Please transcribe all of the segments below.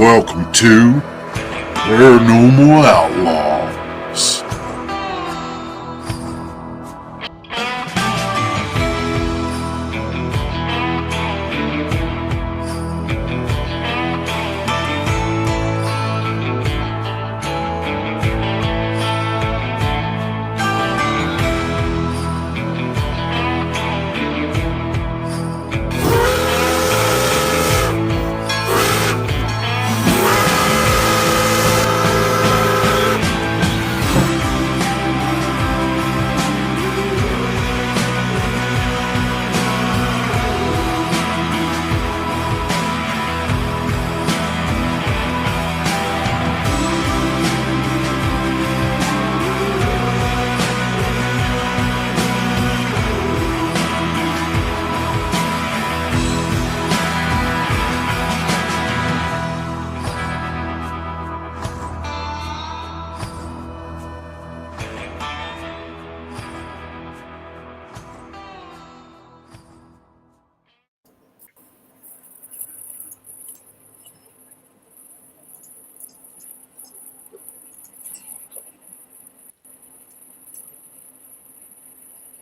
Welcome to Paranormal Outlaws.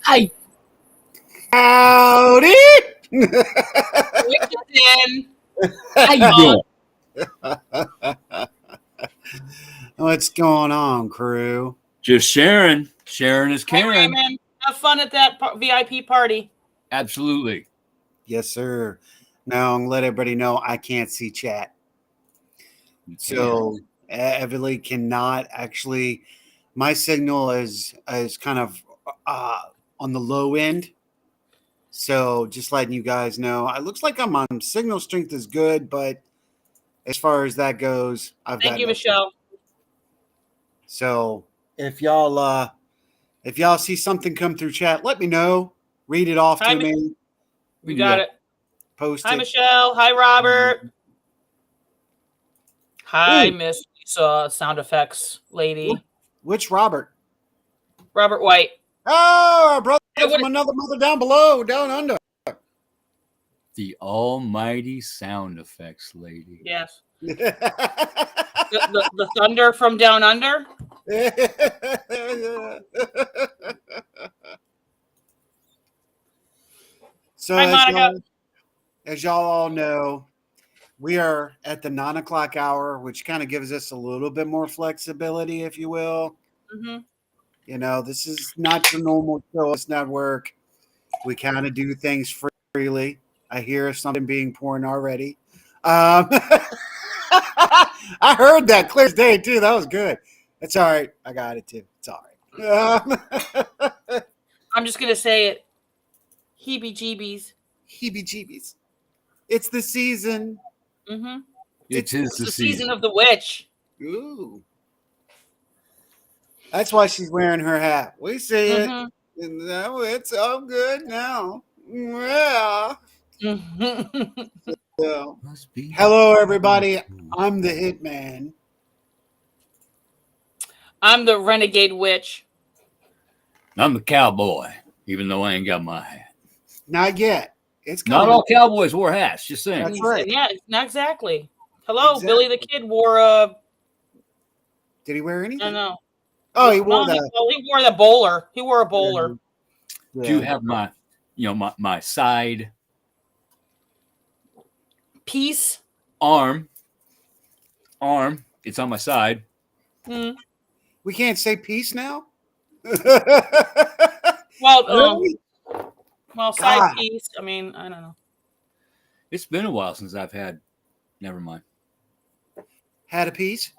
Hi. Howdy! How you doing? What's going on, crew? Just sharing. Sharing is Hey, caring. Raymond. Have fun at that VIP party. Absolutely. Yes, sir. Now, I'm let everybody know I can't see chat. So, Everly cannot actually. My signal is kind of on the low end. So, just letting you guys know, it looks like I'm on signal strength is good, but as far as that goes, Thank you, Michelle. So, if y'all see something come through chat, let me know. Read it off to me. You got it. Post Hi, it. Michelle. Hi, Robert. Hi, Ooh. Miss sound effects lady. Which Robert? Robert White. Oh, our brother from another mother down below, down under. The almighty sound effects lady. Yes. the thunder from down under. So, hi, Monica. As y'all all know, we are at the 9 o'clock hour, which kind of gives us a little bit more flexibility, if you will. Mm-hmm. You know, this is not your normal show. It's network. We kind of do things freely. I hear something being poured already. I heard that clear as day, too. That was good. It's all right. I got it, too. It's all right. I'm just going to say it. Heebie-jeebies. Heebie-jeebies. It's the season. Mm-hmm. It's the season of the witch. Ooh. That's why she's wearing her hat. We see it. No, it's all good now. Yeah. So, hello, everybody. I'm the Hitman. I'm the Renegade Witch. I'm the cowboy, even though I ain't got my hat. Not yet. It's not all cowboys wore hats. Just saying. That's right. Yeah, not exactly. Hello, exactly. Billy the Kid wore a. Did he wear anything? I don't know. Oh, he wore that. He wore the bowler. He wore a bowler. Yeah. Do you have my, my side piece? Arm. It's on my side. Mm. We can't say peace now. Well, side piece. I mean, I don't know. It's been a while since I've had. Never mind. Had a piece.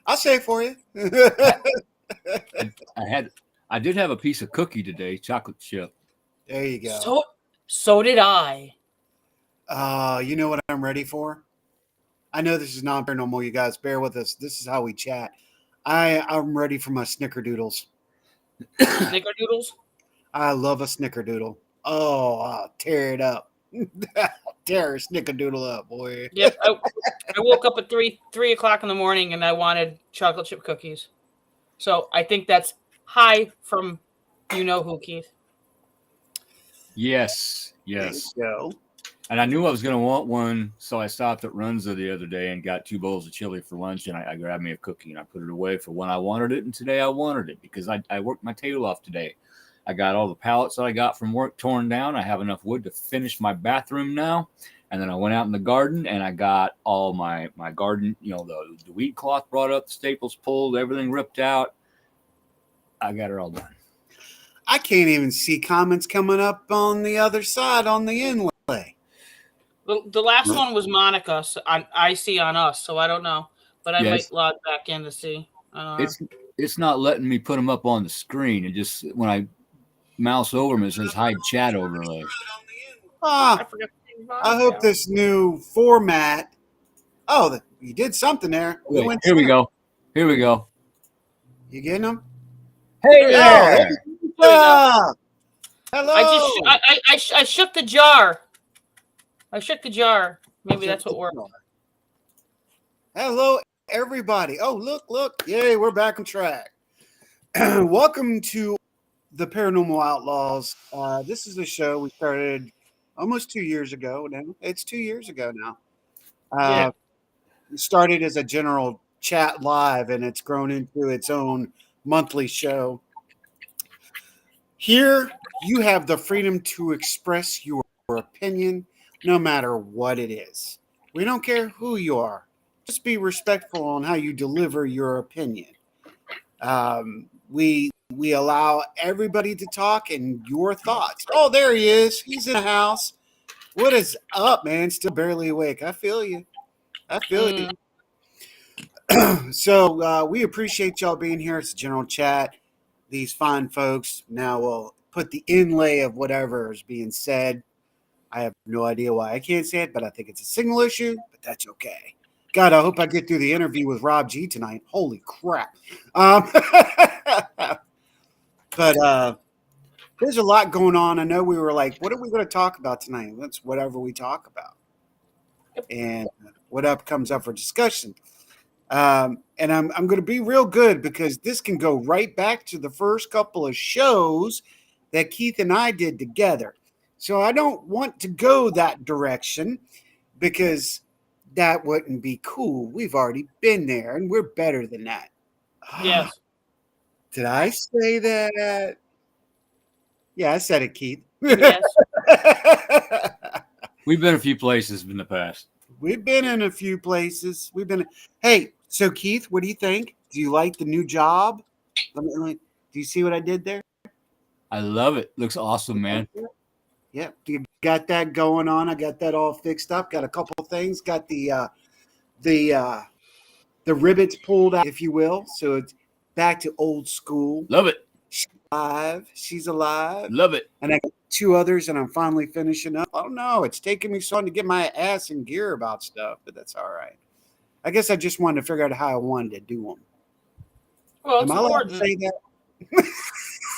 I'll say it for you. I did have a piece of cookie today, chocolate chip. There you go. So did I. You know what I'm ready for? I know this is non-paranormal, you guys. Bear with us. This is how we chat. I'm ready for my snickerdoodles. Snickerdoodles? I love a snickerdoodle. Oh, I'll tear it up. Tear a snickerdoodle up, boy. Yep. I woke up at 3 o'clock in the morning and I wanted chocolate chip cookies. So I think that's high from you know who, Keith. Yes. There you go. And I knew I was going to want one, so I stopped at Runza the other day and got 2 bowls of chili for lunch, and I grabbed me a cookie, and I put it away for when I wanted it, and today I wanted it because I worked my tail off today. I got all the pallets that I got from work torn down. I have enough wood to finish my bathroom now, and then I went out in the garden, and I got all my garden, the weed cloth brought up, the staples pulled, everything ripped out. I got it all done. I can't even see comments coming up on the other side on the inlay. The last one was Monica. So I see on us, so I don't know, but I might log back in to see. It's not letting me put them up on the screen. It just when I mouse over them, it says hide chat overlay. I hope this new format. Oh, you did something there. Wait, here we go. Here we go. You getting them? Hey there. Hello. I shook the jar. Maybe that's what worked. Hello, everybody. Oh, look. Yay, we're back on track. Welcome to the Paranormal Outlaws. This is a show we started almost 2 years ago now. It's 2 years ago now. It started as a general chat live, and it's grown into its own monthly show. Here, you have the freedom to express your opinion, no matter what it is. We don't care who you are. Just be respectful on how you deliver your opinion. We allow everybody to talk and your thoughts. Oh, there he is. He's in the house. What is up, man? Still barely awake. I feel you. You. So we appreciate y'all being here. It's a general chat. These fine folks now will put the inlay of whatever is being said. I have no idea why I can't say it, but I think it's a signal issue, but that's okay. God, I hope I get through the interview with Rob G tonight. Holy crap. But there's a lot going on. I know we were like, what are we going to talk about tonight? That's whatever we talk about. And what comes up for discussion. And I'm going to be real good because this can go right back to the first couple of shows that Keith and I did together. So I don't want to go that direction because that wouldn't be cool. We've already been there and we're better than that. Yes. Did I say that? Yeah, I said it, Keith. Yes. We've been a few places in the past. We've been in a few places. Hey, so Keith, what do you think? Do you like the new job? Do you see what I did there? I love it. Looks awesome, man. Yeah, you got that going on. I got that all fixed up. Got a couple of things. Got the rivets pulled out, if you will. So it's back to old school. Love it. She's alive. Love it. And I got 2 others, and I'm finally finishing up. I don't know. It's taking me so long to get my ass in gear about stuff, but that's all right. I guess I just wanted to figure out how I wanted to do them. Well, Am I allowed to say that?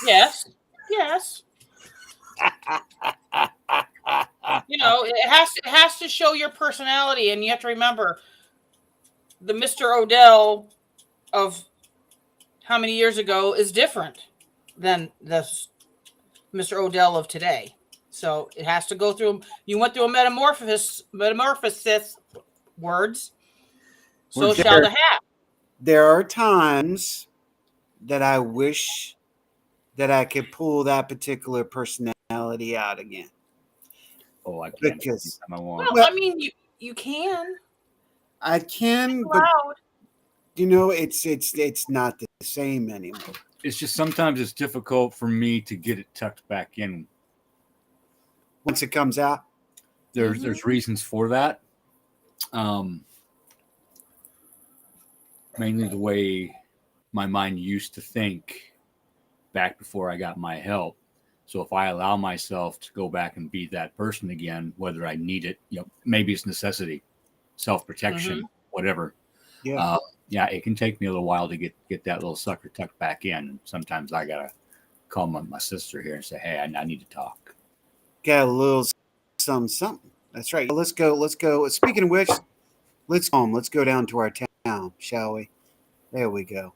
Yes. It has to show your personality, and you have to remember the Mr. Odell of how many years ago is different than the Mr. Odell of today. So it has to go through. You went through a metamorphosis words. So shall the hat. There are times that I wish that I could pull that particular personality out again. Oh, I can't. Because, I mean, you can. I can, but it's not the same anymore. It's just sometimes it's difficult for me to get it tucked back in. Once it comes out? There's reasons for that. Mainly the way my mind used to think back before I got my help. So if I allow myself to go back and be that person again, whether I need it, maybe it's necessity, self-protection, whatever. Yeah. It can take me a little while to get that little sucker tucked back in. Sometimes I gotta call my sister here and say, hey, I need to talk. Got a little something. That's right. Let's go. Speaking of which, let's go down to our town, shall we? There we go.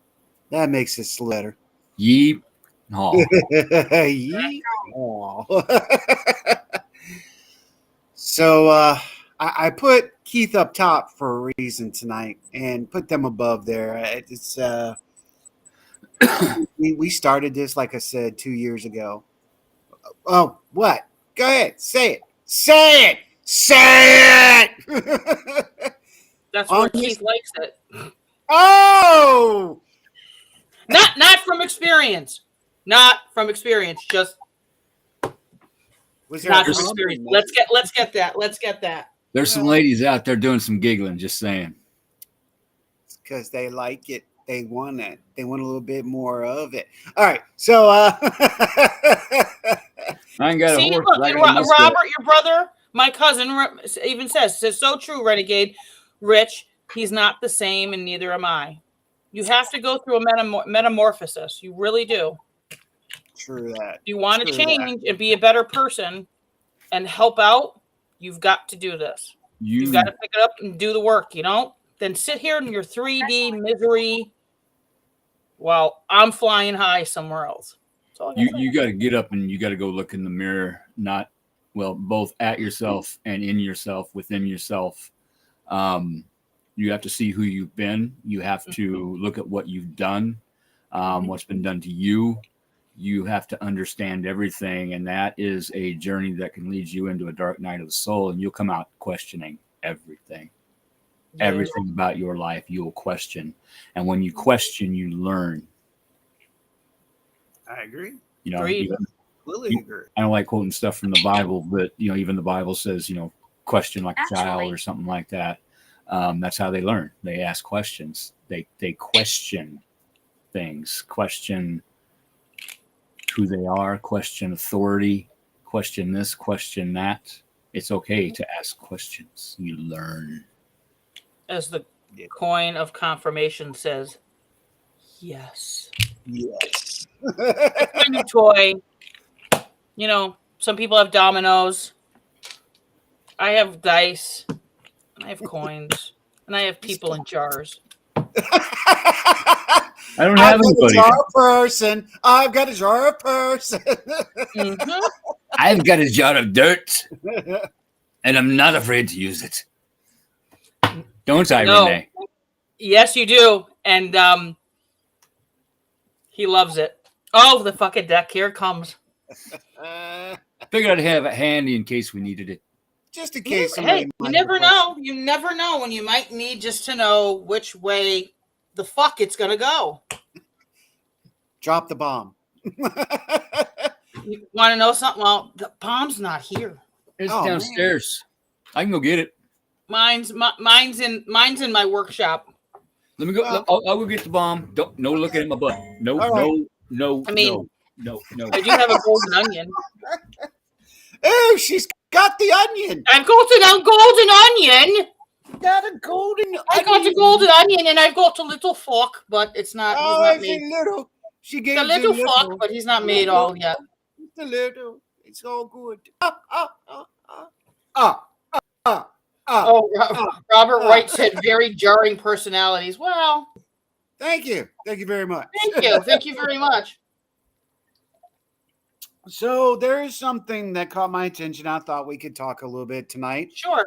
That makes it better. Yeep. Oh. Yeep. Oh. So I put Keith up top for a reason tonight, and put them above there. It's we started this, like I said, 2 years ago. Oh, what? Go ahead, say it, say it, say it. That's On where this- Keith likes it. Oh, Not from experience. Not from experience. Just was there not a from problem? experience. Let's get that. Let's get that. There's some ladies out there doing some giggling. Just saying. Because they like it. They want it. They want a little bit more of it. All right. So I ain't got a See, horse. look, but I and got a muscle. Robert, your brother, my cousin, even says, "It's so true, Renegade. Rich, he's not the same, and neither am I. You have to go through a metamorphosis. You really do. true that. If you want to True that. change and be a better person and help out, you've got to do this. You've got to pick it up and do the work, you know? Then sit here in your 3D misery while I'm flying high somewhere else. That's all I gotta say. You got to get up and you got to go look in the mirror, both at yourself and in yourself, within yourself. You have to see who you've been. You have to look at what you've done, what's been done to you. You have to understand everything. And that is a journey that can lead you into a dark night of the soul. And you'll come out questioning everything. Everything about your life, you'll question. And when you question, you learn. I agree. You know, Agreed. Completely agree. I don't like quoting stuff from the Bible, but even the Bible says, question like a child or something like that. That's how they learn. They ask questions. They question things, question who they are, question authority, question this, question that. It's okay to ask questions. You learn. As the coin of confirmation says, yes. Yes. It's my new toy. Some people have dominoes. I have dice. And I have coins. And I have people in jars. I don't I've have got a anybody. jar of person. I've got a jar of person. Mhm. I've got a jar of dirt, and I'm not afraid to use it. Don't I, No. Renee? Yes, you do. And he loves it. Oh, the fucking deck. Here it comes. Figured I'd have it handy in case we needed it. Just in case. Hey, you might never have a know. You never know when you might need just to know which way the fuck it's going to go. Drop the bomb. You want to know something? Well, the bomb's not here. It's Oh, downstairs. I can go get it. Mine's in my workshop. Let me go. Well- I'll go get the bomb. No looking at my butt. No, All right. no. I mean- no. I do have a golden onion. Oh, she's got the onion. I've got a golden onion. Got a golden. I got a golden onion, and I've got a little fuck, but it's not. Oh, He's not it's made. a little. She gave A us little fuck, but he's not made all yet. It's a little. It's all good. Oh, Robert Wright said very jarring personalities. Well, Thank you. Thank you very much. thank you. Thank you very much. So there is something that caught my attention. I thought we could talk a little bit tonight. Sure.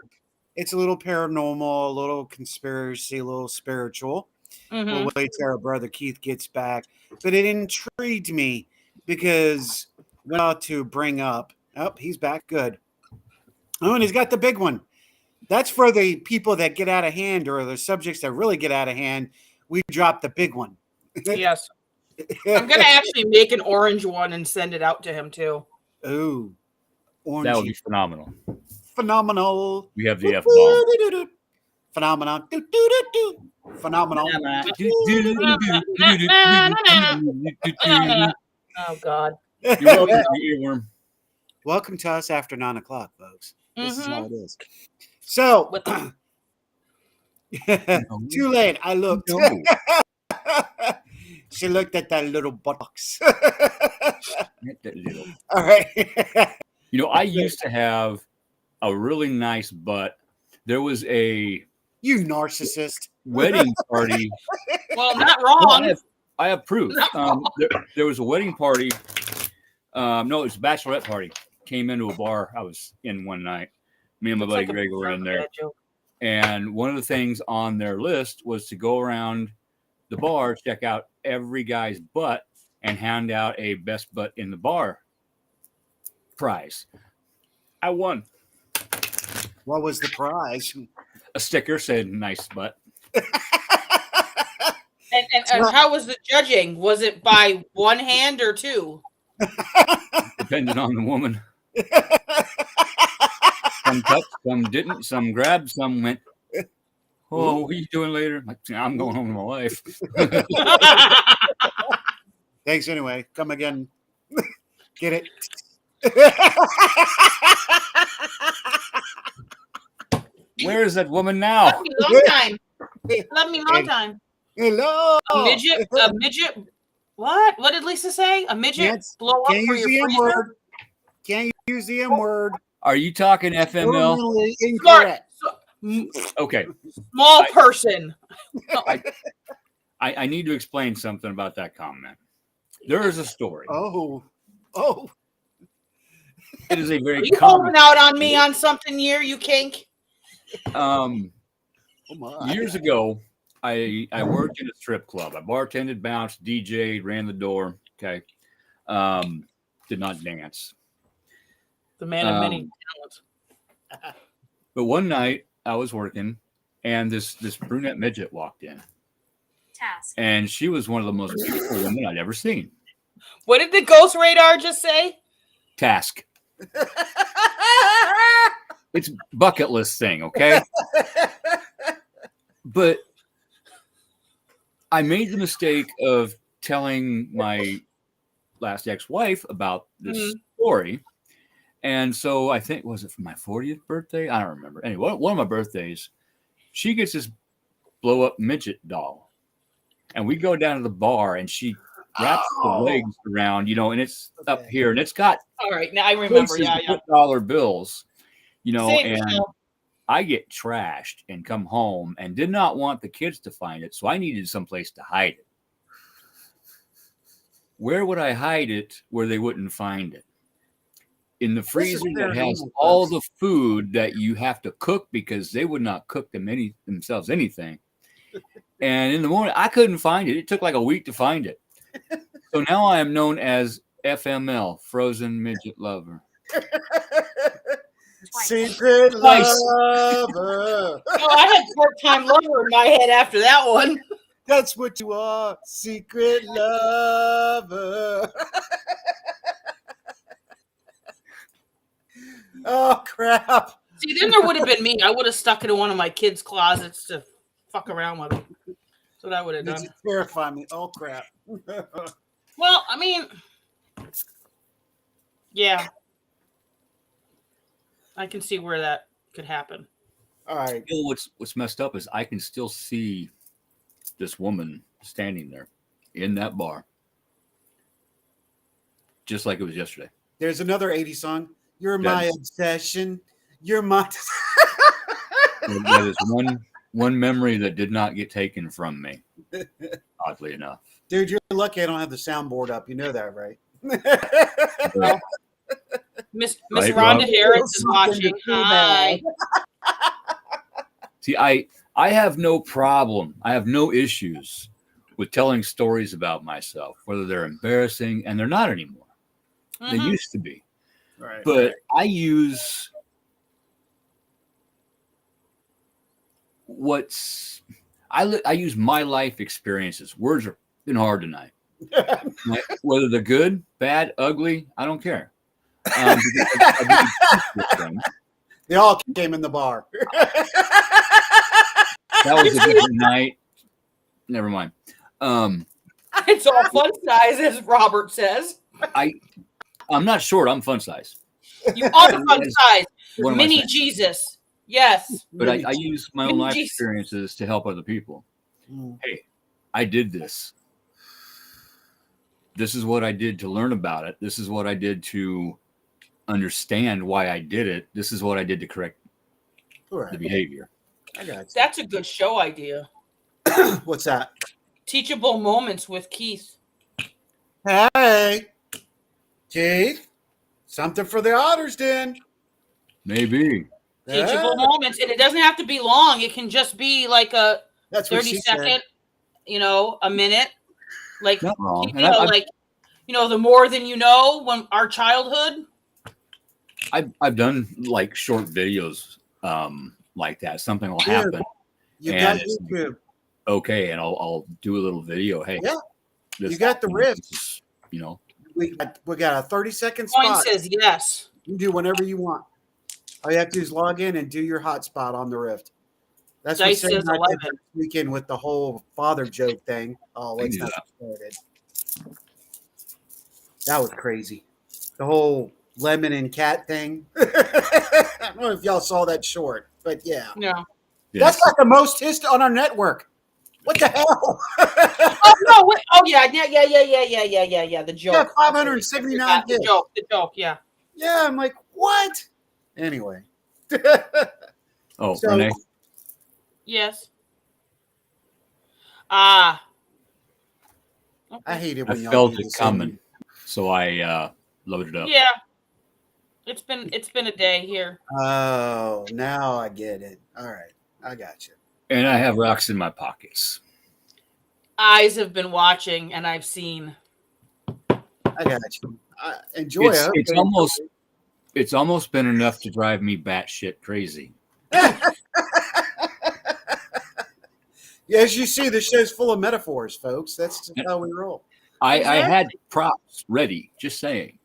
It's a little paranormal, a little conspiracy, a little spiritual. Mhm. We'll wait till our brother Keith gets back. But it intrigued me because when I to bring up, oh, he's back. Good. Oh, and he's got the big one. That's for the people that get out of hand or the subjects that really get out of hand. We drop the big one. Yes. I'm going to actually make an orange one and send it out to him, too. Ooh. That would be Orangey. phenomenal. Phenomenal. We have the F bomb. Phenomenal. Phenomenal. Oh, God. You're welcome to the earworm. Welcome to us after 9 o'clock, folks. This is Mhm. how it is. So, With the- too late. I looked. No. She looked at that little buttocks. That little- All right. I used to have a really nice butt. There was a You narcissist. wedding party. Well, not No, wrong. I have proof. There was a wedding party. No, it was a bachelorette party. Came into a bar I was in one night, Me and my It's buddy like a Greg were in there. bad joke. And one of the things on their list was to go around the bar, check out every guy's butt, and hand out a best butt in the bar prize. I won. What was the prize? A sticker said "nice butt." And how was the judging? Was it by one hand or two? Depending on the woman. Some touched, some didn't, some grabbed, some went, "Oh, what are you doing later?" I'm like, I'm going home to my wife. Thanks anyway. Come again. Get it? Where is that woman now? Love me long time. Love me long time. Hello. A midget. What? What did Lisa say? A midget Can't- blow up Can't for use your the freezer? M-word. Can't use the M-word. Are you talking FML? Totally Smart. incorrect. Okay. Small person. I need to explain something about that comment. There is a story. Oh. It is a Are very you common. holding out on me on something here, you kink? Oh my. Years ago, I worked in a strip club. I bartended, bounced, DJ'd, ran the door. Okay. Did not dance. The man of many talents. But one night I was working and this brunette midget walked in. Task. And she was one of the most beautiful women I'd ever seen. What did the ghost radar just say? Task. It's bucket list thing, okay? But I made the mistake of telling my last ex-wife about this story. And so I think, was it for my 40th birthday? I don't remember. Anyway, one of my birthdays, she gets this blow up midget doll. And we go down to the bar and she wraps the legs around, and it's up here and it's got All right, now I remember. places Yeah, to yeah. put dollar bills, Say it, and Michelle. I get trashed and come home and did not want the kids to find it. So I needed someplace to hide it. Where would I hide it where they wouldn't find it? In the freezer that has all the food that you have to cook because they would not cook themselves anything. And in the morning, I couldn't find it. It took like a week to find it. So now I am known as FML, Frozen Midget Lover. Secret Twice. lover. Oh, I had part-time lover in my head after that one. That's what you are. Secret lover. Oh, crap. See, then there would have been me. I would have stuck it in one of my kids' closets to fuck around with them. That's what I would have Did done. you terrify me? Oh, crap. Well, I mean, yeah. I can see where that could happen. All right. What's messed up is I can still see this woman standing there in that bar, just like it was yesterday. There's another 80s song. You're That my is- obsession. You're my. That is one memory that did not get taken from me, oddly enough. Dude, you're lucky I don't have the soundboard up. You know that, right? But Miss Right, Rhonda Rob? Harris is watching. Hi. see, I have no problem. I have no issues with telling stories about myself, whether they're embarrassing, and they're not anymore. They Mhm. used to be. Right. But I use I use my life experiences. Words are been hard tonight. Whether they're good, bad, ugly, I don't care. Because I really teach with them. They all came in the bar. That was a different night. Never mind. It's all fun size, as Robert says. I'm not short. I'm fun size. You are the fun size. What am I Mini saying? Jesus. Yes. But I use my own life Jesus. experiences to help other people. Mm. Hey, I did this. This is what I did to learn about it. This is what I did to understand why I did it. This is what I did to correct All the right. behavior. I got That's a good show idea. you. What's that? Teachable moments with Keith. Hey, Keith. Something for the Otters Den. Maybe. teachable moments, and it doesn't have to be long. It can just be like a That's what 30 she second, said. a minute. Like, Not wrong. The more than you know, when our childhood. I've done like short videos like that. Something will happen. You and got it's YouTube. Okay, and I'll do a little video. Hey, Yeah, this you got the happened. riff. We We got a 30-second Coin spot. says yes. You can do whatever you want. All you have to do is log in and do your hotspot on the Rift. That's what Dice Sam says and I did 11. this weekend with the whole father joke thing. Oh, let's do not that. get started. That was crazy. The whole lemon and cat thing. I don't know if y'all saw that short, but yeah. No. Yes. That's like the most hit on our network. What the hell? Oh no! Wait. Oh yeah. The joke. Yeah, 579 The hits. joke. Yeah. Yeah, I'm like, what? Anyway. Oh, So- Renee. Yes. I Okay. hate it I when y'all felt do it this. coming, so I loaded up. Yeah. It's been a day here. Oh, now I get it. All right, I got you. And I have rocks in my pockets. Eyes have been watching, and I've seen. I got you. Enjoy it. It's almost been enough to drive me batshit crazy. Yeah, as you see, the show's full of metaphors, folks. That's just how we roll. I Exactly. had props ready. Just saying.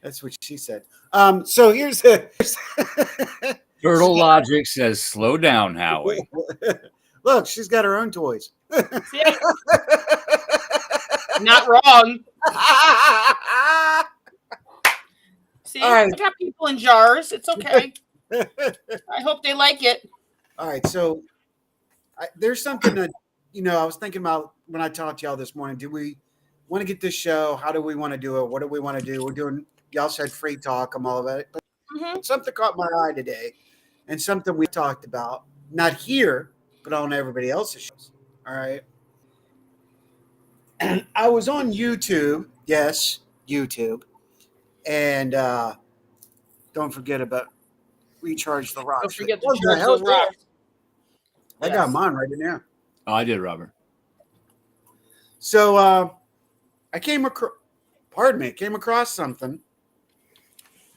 That's what she said. So here's the Turtle Logic says, "Slow down, Howie." look. She's got her own toys. See? Not wrong. See, All right. I got people in jars. It's okay. I hope they like it. All right, so there's something that I was thinking about when I talked to y'all this morning. Do we want to get this show? How do we want to do it? What do we want to do? We're doing. Y'all said free talk. I'm all about it. But something caught my eye today, and something we talked about, not here, but on everybody else's shows. All right. And I was on YouTube. Yes, YouTube, and don't forget about recharge the rocks. Don't forget to What the charge hell those is that? rocks. I got mine right in there. Oh, I did, Robert. So I came across something,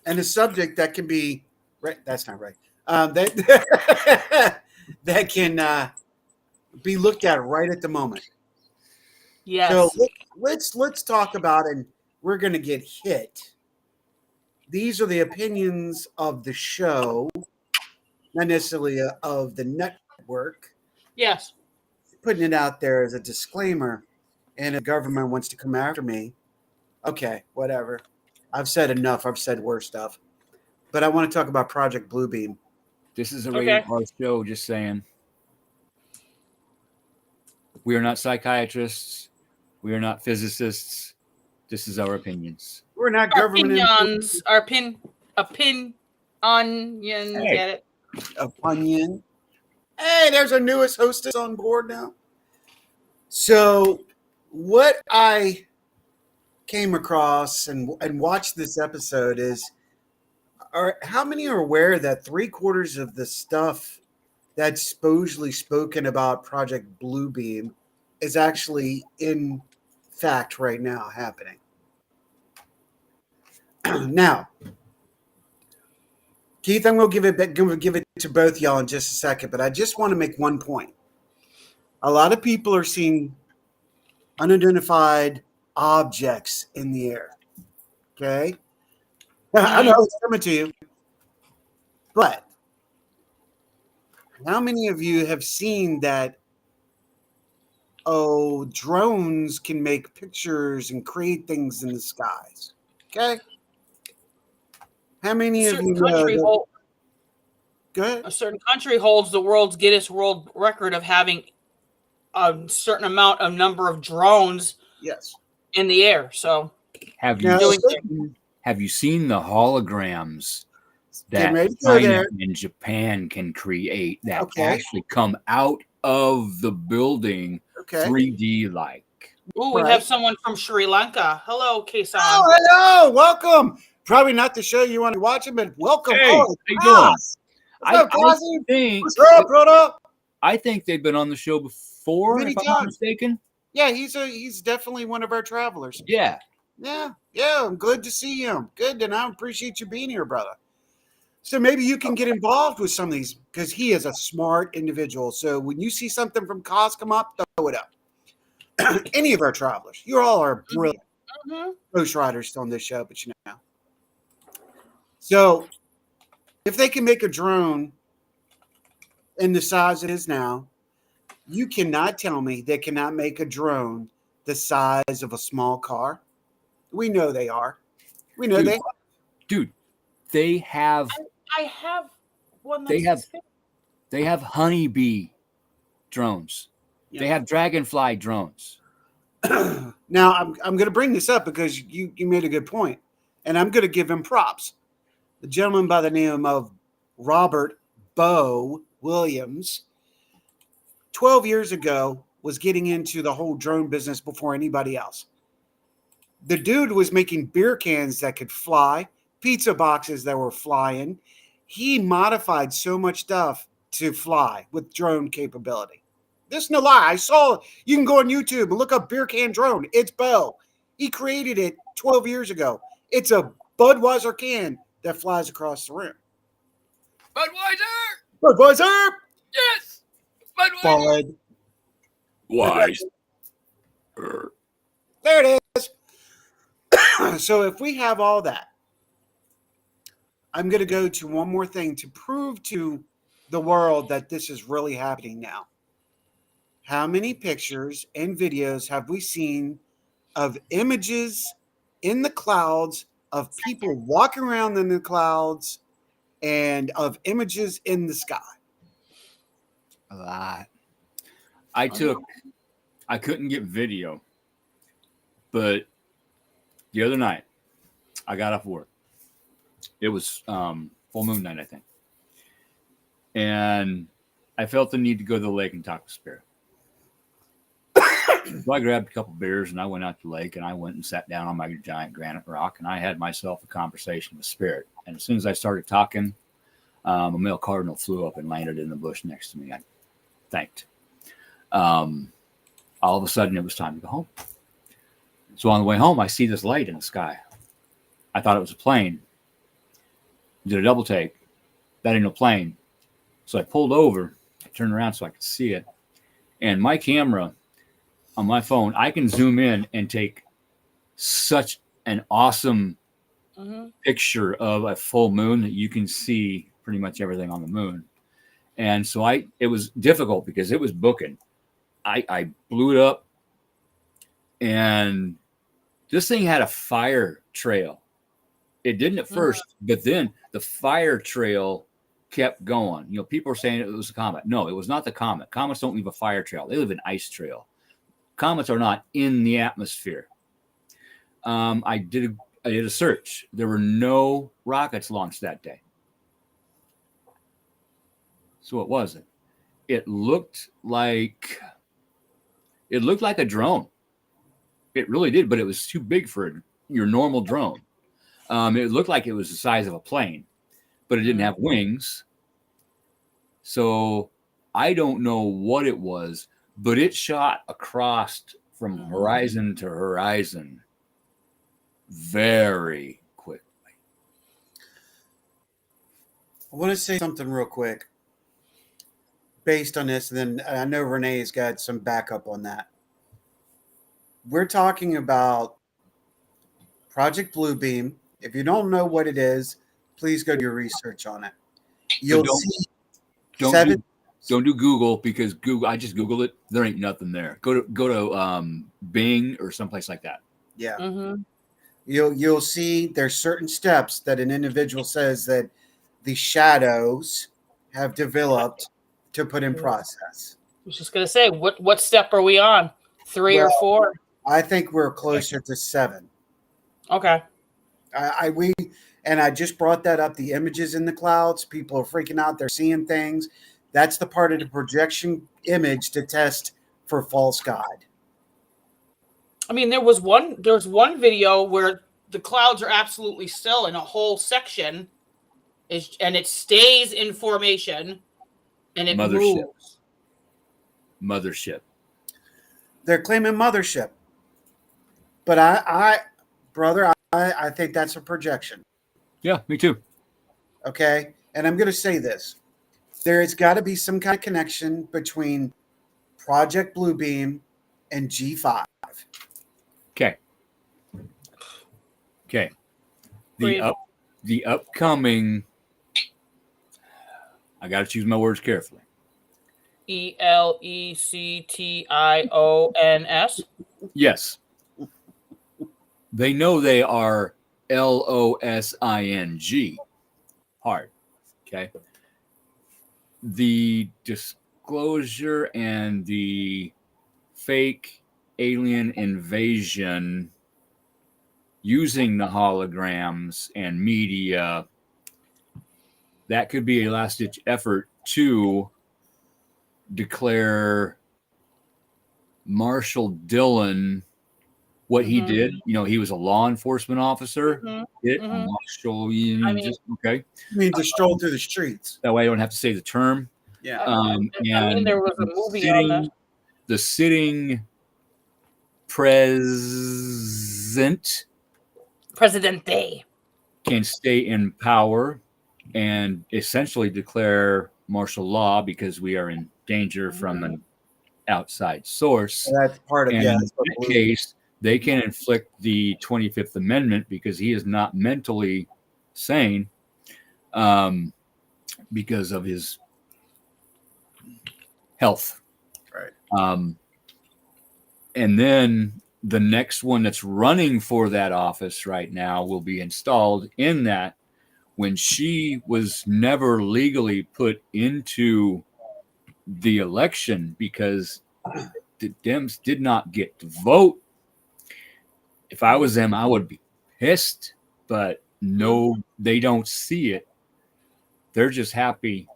and a subject that can be right. That's not right. That that can be looked at right at the moment. Yes. So let's talk about, and we're going to get hit. These are the opinions of the show, not necessarily of the network. Yes. Putting it out there as a disclaimer, and if the government wants to come after me, okay, whatever. I've said enough. I've said worse stuff. But I want to talk about Project Bluebeam. This is a rated R show. Just saying. We are not psychiatrists. We are not physicists. This is our opinions. We're not Our government opinions. Onion. Hey. Get it? opinion. Hey, there's our newest hostess on board now. So, what I came across and watched this episode is, how many are aware that 3/4 of the stuff that's supposedly spoken about Project Bluebeam is actually in fact right now happening? Now, Keith, I'm going to give it to both y'all in just a second, but I just want to make one point. A lot of people are seeing unidentified objects in the air. Okay? I know it's coming to you. But how many of you have seen that, drones can make pictures and create things in the skies? Okay? How many of you know that? Go ahead. A certain country holds the world's Guinness World Record of having a certain number of drones Yes. in the air. So Have Now, you seen the holograms Getting that ready to go China there. and Japan can create that Okay. actually come out of the building Okay. 3D like? ooh, we Right. have someone from Sri Lanka. Hello, Kasan. Oh, hello. Welcome. Probably not the show you want to be watching, but welcome. Hey, Oh, how you doing? What's up, Quasi? think What's up, brother? I think they've been on the show before, Many if I'm not times. mistaken. Yeah, he's definitely one of our travelers. Yeah. Yeah. I'm good to see him. Good, and I appreciate you being here, brother. So maybe you can get involved with some of these because he is a smart individual. So when you see something from Cos come up, throw it up. Any of our travelers, you all are brilliant ghost riders on this show, but you know. So if they can make a drone in the size it is now, you cannot tell me they cannot make a drone the size of a small car. We know they are. We know they. Dude, they have. I have one. They have honeybee drones. Yeah. They have dragonfly drones. Now I'm going to bring this up because you made a good point, and I'm going to give him props. The gentleman by the name of Robert Bo Williams, 12 years ago, was getting into the whole drone business before anybody else. The dude was making beer cans that could fly, pizza boxes that were flying. He modified so much stuff to fly with drone capability. This is no lie. I saw, you can go on YouTube and look up beer can drone. It's Bo. He created it 12 years ago. It's a Budweiser can that flies across the room. Budweiser! Yes! Budweiser! Wise. There it is. So if we have all that, I'm going to go to one more thing to prove to the world that this is really happening now. How many pictures and videos have we seen of images in the clouds of people walking around in the clouds and of images in the sky? A lot. I couldn't get video, but the other night I got off work. It was full moon night, I think. And I felt the need to go to the lake and talk to Spirit. So I grabbed a couple beers and I went out to the lake and I went and sat down on my giant granite rock and I had myself a conversation with Spirit. And as soon as I started talking, a male cardinal flew up and landed in the bush next to me. I thanked. All of a sudden it was time to go home. So on the way home, I see this light in the sky. I thought it was a plane. Did a double take. That ain't no plane. So I pulled over, I turned around so I could see it. And my camera on my phone, I can zoom in and take such an awesome picture of a full moon that you can see pretty much everything on the moon. And so it was difficult because it was booking. I blew it up and this thing had a fire trail. It didn't at first, but then the fire trail kept going. You know, people are saying it was a comet. No, it was not the comet. Comets don't leave a fire trail. They leave an ice trail. Comets are not in the atmosphere. I did a search. There were no rockets launched that day. So what was it? It looked like a drone. It really did, but it was too big for your normal drone. It looked like it was the size of a plane, but it didn't have wings. So I don't know what it was, but it shot across from horizon to horizon very quickly. I want to say something real quick based on this, and then I know Renee's got some backup on that. We're talking about Project Bluebeam. If you don't know what it is, please go do your research on it. You'll see don't do Google because Google. I just Googled it. There ain't nothing there. Go to Bing or someplace like that. Yeah. You'll see there's certain steps that an individual says that the shadows have developed to put in process. I was just gonna say, what step are we on? 3 or 4? I think we're closer to 7. Okay. I just brought that up. The images in the clouds, people are freaking out. They're seeing things. That's the part of the projection image to test for false god. I mean, there's one video where the clouds are absolutely still in a whole section, and it stays in formation, and it Mothership. moves. Mothership. They're claiming mothership. But I think that's a projection. Yeah, me too. Okay. And I'm going to say this. There has got to be some kind of connection between Project Bluebeam and G5. Okay. Okay. Breathe. The upcoming. I got to choose my words carefully. ELECTIONS. Yes. They know they are LOSING. Hard. Okay. The disclosure and the fake alien invasion using the holograms and media, that could be a last-ditch effort to declare Marshall Dillon what he did. You know, he was a law enforcement officer. Marshall, okay. I mean, to stroll through the streets. That way I don't have to say the term. Yeah. I mean, there was a movie on that. The sitting presidente can stay in power and essentially declare martial law because we are in danger from an outside source. So that's part of and yeah. in that case, they can inflict the 25th Amendment because he is not mentally sane because of his health. Right. And then the next one that's running for that office right now will be installed in that when she was never legally put into the election because the Dems did not get to vote. If I was them, I would be pissed, but no, they don't see it. They're just happy.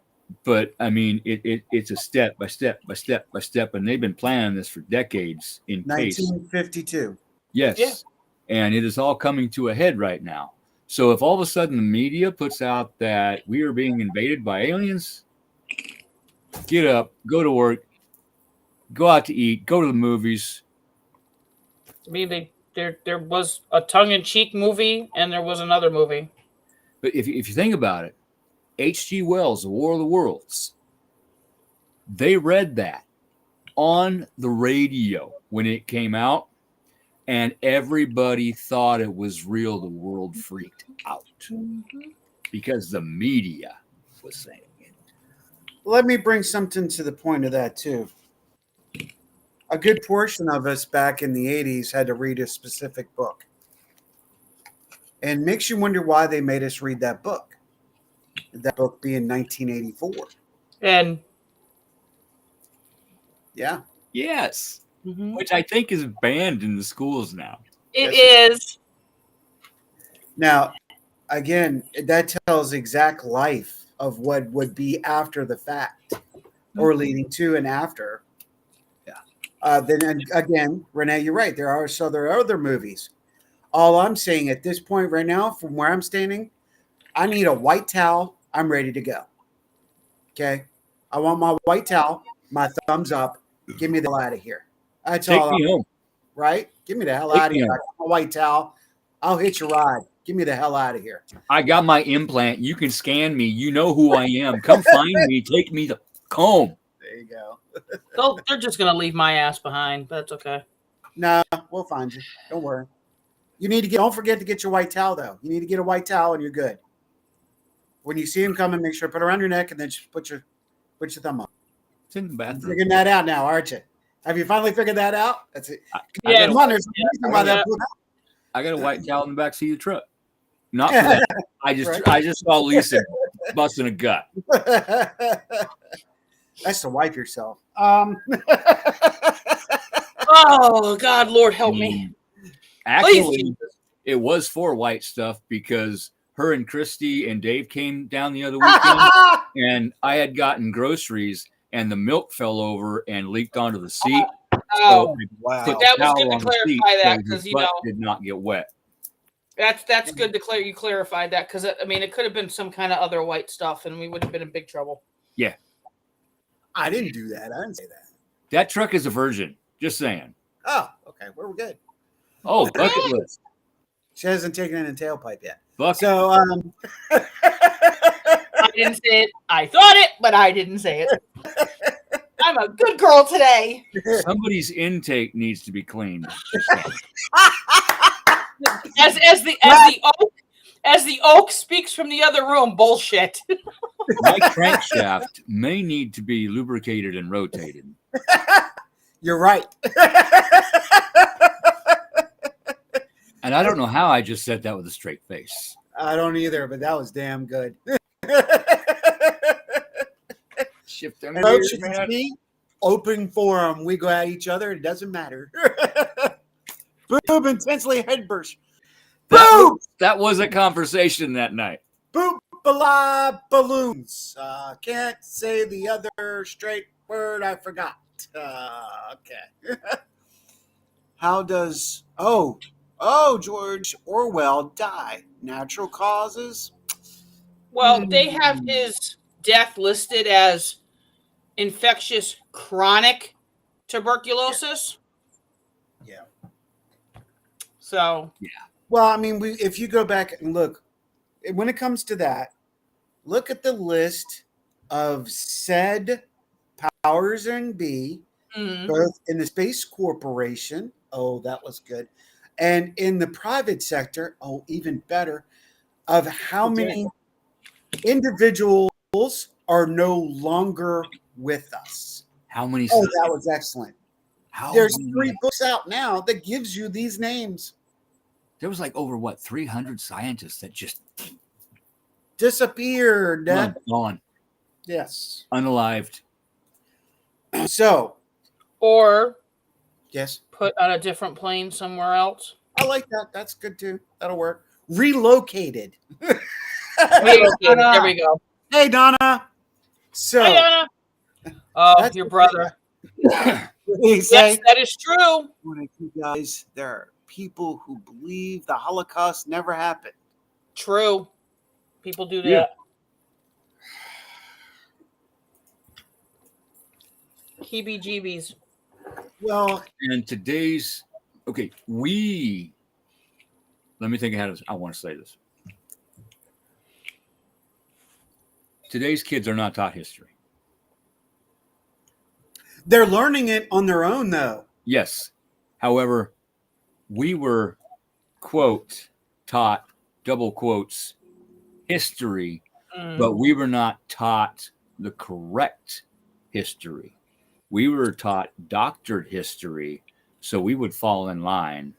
But I mean, it's a step by step by step by step, and they've been planning this for decades. In 1952. Yes, yeah. And it is all coming to a head right now. So if all of a sudden the media puts out that we are being invaded by aliens, get up, go to work, go out to eat, go to the movies. I mean, there was a tongue-in-cheek movie, and there was another movie. But if you think about it, H.G. Wells' The War of the Worlds, they read that on the radio when it came out, and everybody thought it was real. The world freaked out because the media was saying it. Let me bring something to the point of that, too. A good portion of us back in the 80s had to read a specific book. And makes you wonder why they made us read that book. That book being 1984. And yeah. Yes. Which I think is banned in the schools now. It is. Now, again, that tells exact life of what would be after the fact or leading to and after. Yeah. Then again, Renee, you're right. There are other movies. All I'm saying at this point right now, from where I'm standing, I need a white towel. I'm ready to go. Okay. I want my white towel, my thumbs up. Get me the hell out of here. That's Take all. me home. Right? Get me the hell out of here. I got my white towel. I'll hitch a ride. Get me the hell out of here. I got my implant. You can scan me. You know who I am. Come find me. Take me home. There you go. They're just going to leave my ass behind. But that's okay. No, we'll find you. Don't worry. Don't forget to get your white towel, though. You need to get a white towel and you're good. When you see him coming, make sure to put it around your neck and then just put your thumb up. It's in the bathroom. You're figuring that out now, aren't you? Have you finally figured that out? That's it. Yeah, Come on, there's a reason why that. I got a white towel in the back seat of the truck. Not for that. I just saw Lisa busting a gut. That's to wipe yourself. Oh God, Lord help me. Actually, it was for white stuff because her and Christy and Dave came down the other weekend, and I had gotten groceries, and the milk fell over and leaked onto the seat. Oh, wow! That was good to clarify that because did not get wet. That's good to you clarified that, because I mean it could have been some kind of other white stuff and we would have been in big trouble. Yeah. I didn't do that. I didn't say that. That truck is a virgin. Just saying. Oh, okay. We're good. Oh, bucket list. She hasn't taken in a tailpipe yet. Bucket. So, I didn't say it. I thought it, but I didn't say it. I'm a good girl today. Somebody's intake needs to be cleaned. As the oak speaks from the other room, bullshit. My crankshaft may need to be lubricated and rotated. you're right. And I don't know how I just said that with a straight face. I don't either, but that was damn good. Shift them Coach, gears, it's man. me. Open forum. We go at each other. It doesn't matter. Boom! Intensely headburst. Boom! That was a conversation that night. Boop! Blah! Balloons. Can't say the other straight word. I forgot. Okay. How does George Orwell die? Natural causes? Well, they have his death listed as infectious chronic tuberculosis. Yeah. So Well, I mean, if you go back and look, when it comes to that, look at the list of said powers and be, both in the Space Corporation. Oh, that was good. And in the private sector, oh, even better, of how many individuals are no longer with us. How many? Oh, that was excellent. How There's many- 3 books out now that gives you these names. There was like over 300 scientists that just Disappeared. gone, Yes. unalived. So, or yes. put on a different plane somewhere else. I like that. That's good too. That'll work. Relocated. There we go. Hey, Donna. So, Hi, Donna. Oh, That's your okay. brother. What do you say? Yes, that is true. You guys, there are people who believe the Holocaust never happened. True. People do that. Yeah. Heebie-jeebies. well, And today's let me think ahead of this. I want to say this. Today's kids are not taught history. they're learning it on their own, though. Yes. However, we were, quote, taught, double quotes, history, but we were not taught the correct history. We were taught doctored history, so we would fall in line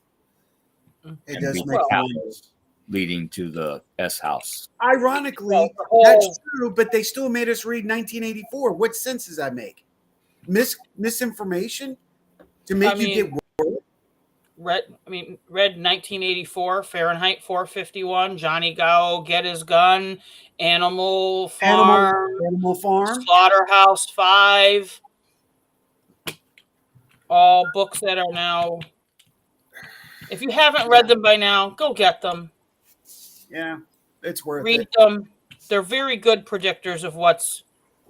It and does be make cows leading to the S house. Ironically, the whole- that's true, but they still made us read 1984. What sense does that make? Misinformation to make you get read 1984, Fahrenheit 451, Johnny Go, Get His Gun, Animal Farm, Animal Farm. Slaughterhouse 5. All books that are now. If you haven't read them by now, go get them. Yeah, it's worth Read it. them. They're very good predictors of what's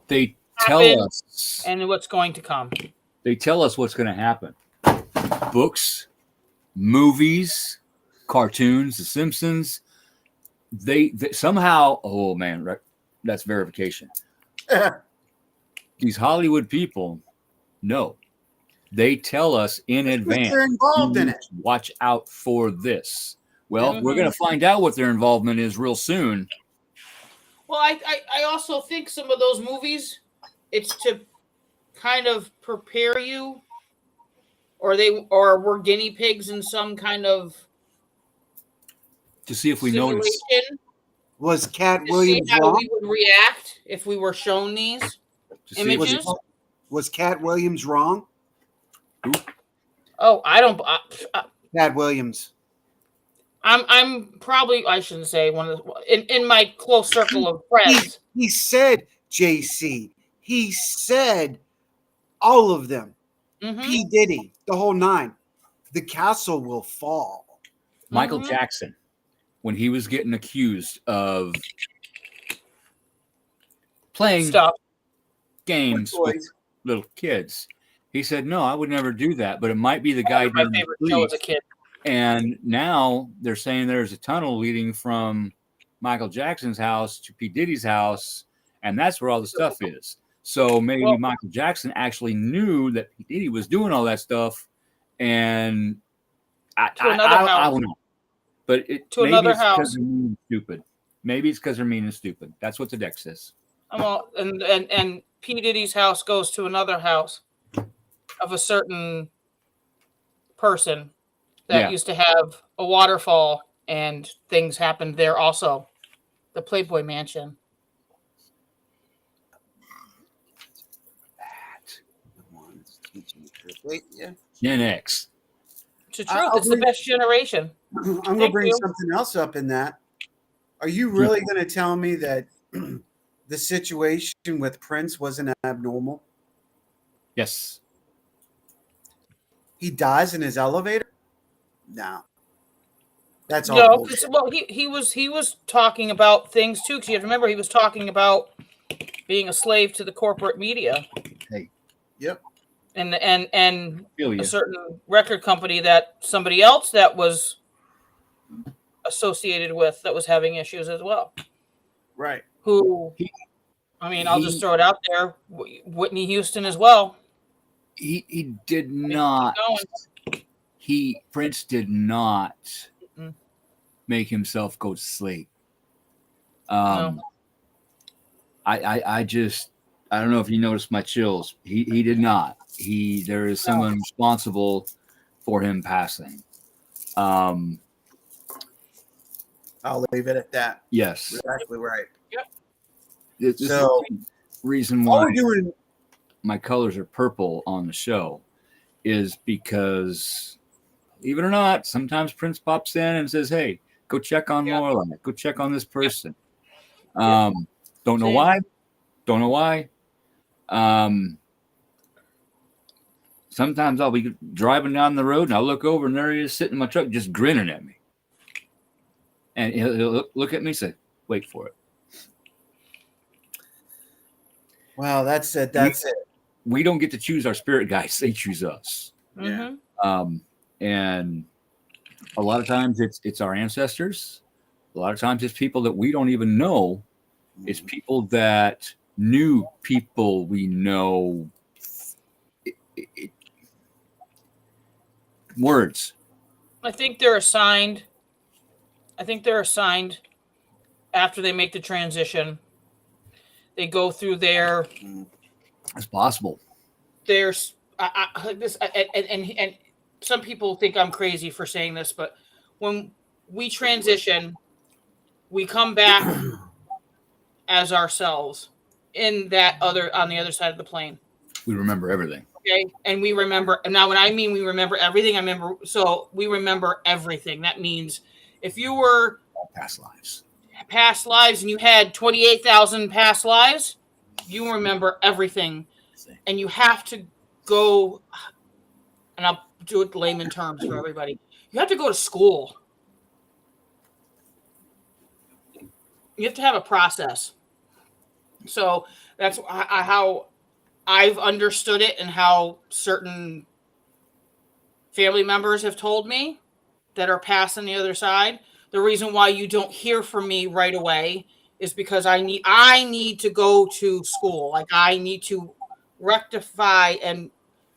They tell happened us and what's going to come. they tell us what's going to happen. Books, movies, cartoons, The Simpsons. They somehow. Oh man, that's verification. These Hollywood people, no, they tell us in advance. They're involved "You in need it. to watch out for this. Well, we're going to find out what their involvement is real soon. Well, I also think some of those movies, it's to kind of prepare you, or we're guinea pigs in some kind of To see if we notice. simulation Was Cat to see Williams how wrong? we would react if we were shown these To see if we- images. Was Cat Williams wrong? Oh, I don't. Cat Williams. I'm probably, I shouldn't say one of the, in my close circle of friends. He said JC. He said all of them. Mhm. P. Diddy, the whole 9. The castle will fall. Michael Mhm. Jackson. when he was getting accused of playing Stop. games with Toys. little kids, he said, "No, I would never do that." But it might be the guy My down the favorite show as a street. kid. And now they're saying there's a tunnel leading from Michael Jackson's house to P. Diddy's house, and that's where all the stuff is. So maybe Well- Michael Jackson actually knew that P. Diddy was doing all that stuff, and I another house. don't know. But To maybe another it's because house. they're mean and stupid. Maybe it's because they're mean and stupid. That's what the deck says. Well, and P. Diddy's house goes to another house of a certain person that Yeah. used to have a waterfall, and things happened there also. The Playboy Mansion. Yeah. Gen X. It's the I'll truth. It's the bring- best generation. I'm going to Thank bring you. something else up in that. Are you really going to tell me that the situation with Prince wasn't abnormal? Yes. He dies in his elevator? No. That's all. No, bullshit. well, he was talking about things too. Because you have to remember, he was talking about being a slave to the corporate media. Hey. Yep. And Feel you. a certain record company that somebody else that was associated with that was having issues as well. Right. Who, I mean, I'll just throw it out there. Whitney Houston as well. He did not. Prince did not Mm-mm. make himself go to sleep. No. I don't know if you noticed my chills. He did not. There is someone responsible for him passing. I'll leave it at that. Yes. Exactly right. This is So- the reason All why we're doing, my colors are purple on the show is because, believe it or not, sometimes Prince pops in and says, "Hey, go check on Lorelai. Go check on this person." Don't know Same. why. Don't know why. Sometimes I'll be driving down the road and I'll look over and there he is sitting in my truck just grinning at me. And he'll look at me and say, "Wait for it." well, that's it. That's it. We don't get to choose our spirit guides. They choose us. Mhm. And a lot of times it's our ancestors. A lot of times it's people that we don't even know. It's people that knew people we know. Words. I think they're assigned after they make the transition. They go through It's possible. and some people think I'm crazy for saying this, but when we transition, we come back as ourselves on the other side of the plane. We remember everything. Okay. And we remember, now when I mean we remember everything, we remember everything. That means if you were All past lives. past lives and you had 28,000 past lives, you remember everything. And you have to go, and I'll do it layman terms for everybody. You have to go to school. You have to have a process. So that's how I've understood it, and how certain family members have told me that are passing the other side. The reason why you don't hear from me right away is because I need to go to school. Like, I need to rectify and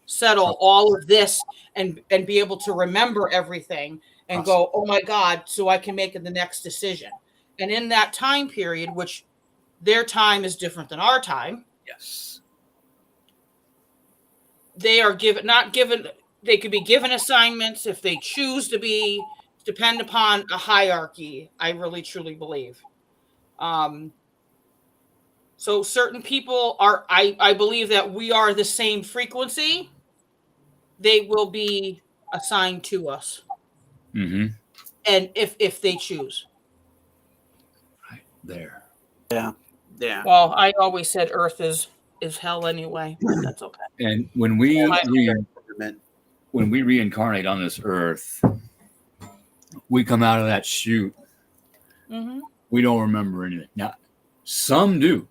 settle all of this and be able to remember everything and go, oh my God, so I can make the next decision. And in that time period, which their time is different than our time, Yes. they are they could be given assignments if they choose to be, depend upon a hierarchy. I really truly believe. So certain people are, I believe that we are the same frequency. They will be assigned to us. Mm-hmm. And if they choose. Right there. Yeah. Well, I always said Earth is hell anyway. But that's okay. And when we Yeah. when we reincarnate on this earth, we come out of that chute Mm-hmm. We don't remember anything. Now, some do.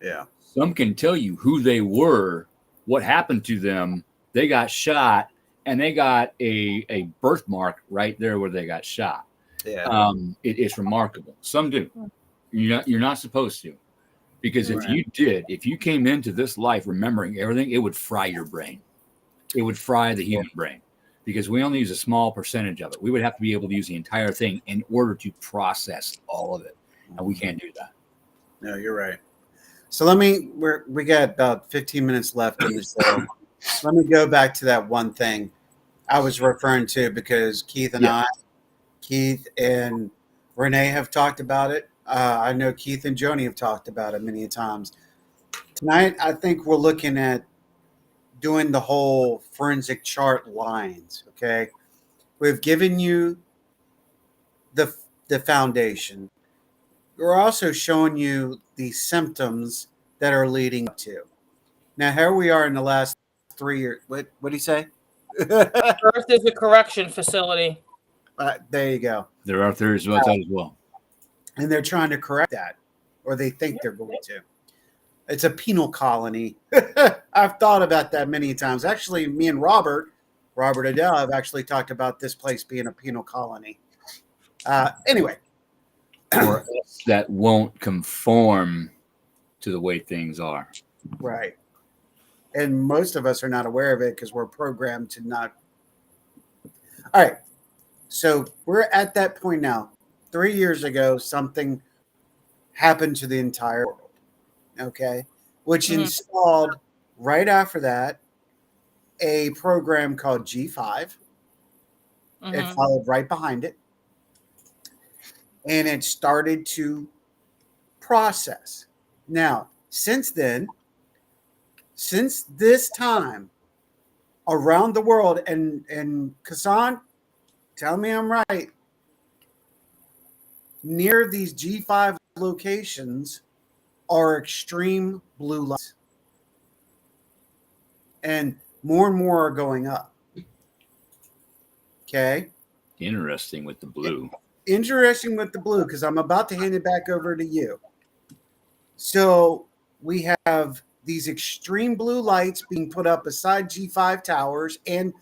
Yeah. Some can tell you who they were, what happened to them. They got shot, and they got a birthmark right there where they got shot. Yeah. It's remarkable. Some do. You're not supposed to, because if you did, if you came into this life remembering everything, it would fry your brain. It would fry the human brain, because we only use a small percentage of it. We would have to be able to use the entire thing in order to process all of it, and we can't do that. No, you're right. So we got about 15 minutes left in the show. Let me go back to that one thing I was referring to, because Keith and Renee have talked about it. I know Keith and Joni have talked about it many times. Tonight, I think we're looking at doing the whole forensic chart lines. Okay, we've given you the foundation. We're also showing you the symptoms that are leading up to. Now, here we are in the last 3 years. What do you say? Earth is a correction facility. There you go. There are theories about that as well. And they're trying to correct that, or they think they're going to. It's a penal colony. I've thought about that many times. Actually, me and Robert Adele, have actually talked about this place being a penal colony. Anyway. Or that won't conform to the way things are. Right. And most of us are not aware of it because we're programmed to not. All right. So we're at that point now. 3 years ago, something happened to the entire world. Okay. Which installed right after that a program called G5. It followed right behind it. And it started to process. Now, since this time around the world, and Kassan, tell me I'm right, near these G5 locations are extreme blue lights. And more are going up. Okay? Interesting with the blue. Interesting with the blue, because I'm about to hand it back over to you. So we have these extreme blue lights being put up beside G5 towers and